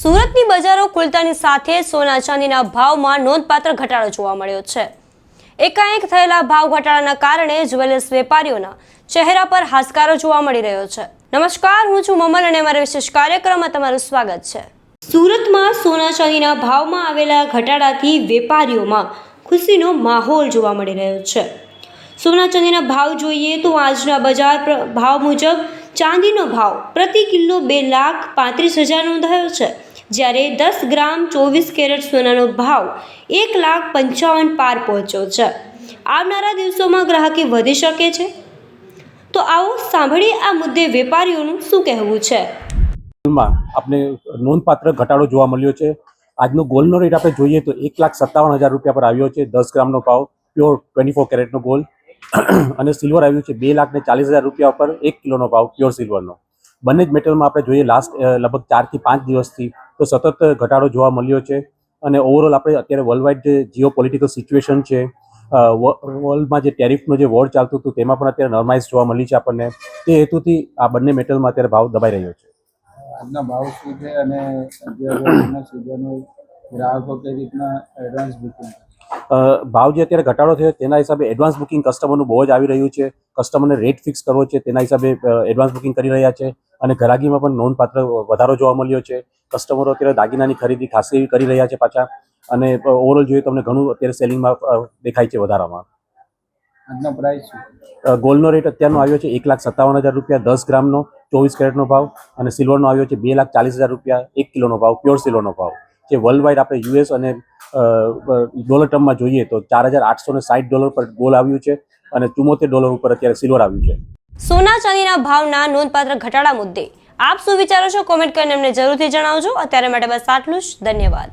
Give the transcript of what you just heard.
સુરતની બજારો ખુલતાની સાથે સોના ચાંદીના ભાવમાં નોંધપાત્ર ઘટાડો જોવા મળ્યો છે। એકાએક થયેલા ભાવ ઘટાડાના કારણે જ્વેલર્સ વેપારીઓના ચહેરા પર હાશકારો જોવા મળી રહ્યો છે। નમસ્કાર, હું છું મમલ અને અમારા વિશેષ કાર્યક્રમમાં તમારું સ્વાગત છે। સુરતમાં સોના ચાંદીના ભાવમાં આવેલા ઘટાડાથી વેપારીઓમાં ખુશીનો માહોલ જોવા મળી રહ્યો છે। સોના ચાંદીના ભાવ જોઈએ તો આજના બજાર ભાવ મુજબ ચાંદીનો ભાવ પ્રતિ કિલો 2,35,000 નોંધાયો છે, જ્યારે 10 ગ્રામ 24 કેરેટ સોનાનો ભાવ 1,55,000 પાર પહોંચ્યો છે। આવનારા દિવસોમાં ગ્રાહકી વધી શકે છે, તો આવો સાંભળીએ આ મુદ્દે વેપારીઓનું શું કહેવું છે। આપણે નોંધપાત્ર ઘટાડો જોવા મળ્યો છે। આજનો ગોલ્ડનો રેટ આપણે જોઈએ તો 1,57,000 રૂપિયા પર આવ્યો છે। 10 ગ્રામનો ભાવ પ્યોર 24 કેરેટનો ગોલ્ડ અને સિલ્વર આવ્યું છે 2,40,000 રૂપિયા પર 1 કિલોનો ભાવ પ્યોર સિલ્વરનો। બંને જ મેટલમાં આપણે જોઈએ લાસ્ટ લગભગ 4 થી 5 દિવસથી તો સતત ઘટાડો જોવા મળ્યો છે। અને ઓવરઓલ આપણે અત્યારે વર્લ્ડ જે જીઓ પોલિટિકલ સિચ્યુએશન છે, વર્લ્ડમાં જે ટેરિફનો જે વોર ચાલતું હતું તેમાં પણ અત્યારે નોર્માઇઝ જોવા મળી છે આપણને। તે હેતુથી આ બંને મેટલમાં અત્યારે ભાવ દબાઈ રહ્યો છે। આજના ભાવ શું છે અને જે સિઝનો ગ્રાહકો કઈ રીતના એડવાન્સ બુકિંગ ભાવ જે અત્યારે ઘટાડો થયો તેના હિસાબે એડવાન્સ બુકિંગ કસ્ટમરનું બહુ જ આવી રહ્યું છે। કસ્ટમરને રેટ ફિક્સ કરવો છે તેના હિસાબે એડવાન્સ બુકિંગ કરી રહ્યા છે અને ઘરાગીમાં પણ નોંધપાત્ર વધારો જોવા મળ્યો છે। કસ્ટમરો અત્યારે દાગીનાની ખરીદી ખાસી એવી કરી રહ્યા છે પાછા, અને ઓવરઓલ જોઈએ તો અમને ઘણું અત્યારે સેલિંગમાં દેખાય છે વધારામાં। આજનો પ્રાઇસ શું? ગોલ્ડનો રેટ અત્યારનો આવ્યો છે 1,57,000 રૂપિયા 10 ગ્રામનો 24 કેરેટનો ભાવ, અને સિલ્વરનો આવ્યો છે 2,40,000 રૂપિયા 1 કિલોનો ભાવ પ્યોર સિલ્વરનો ભાવ। જે વર્લ્ડ વાઇડ આપણે યુએસ અને ડોલર ટર્મમાં જોઈએ તો $4,860 પર ગોલ્ડ આવ્યું છે અને $74 ઉપર અત્યારે સિલ્વર આવ્યું છે। સોના ચાંદીના ભાવના નોંધપાત્ર ઘટાડા મુદ્દે આપ શું વિચારો છો? કોમેન્ટ કરીને અમને જરૂરથી જણાવજો। અત્યારે માટે બસ આટલું જ। ધન્યવાદ।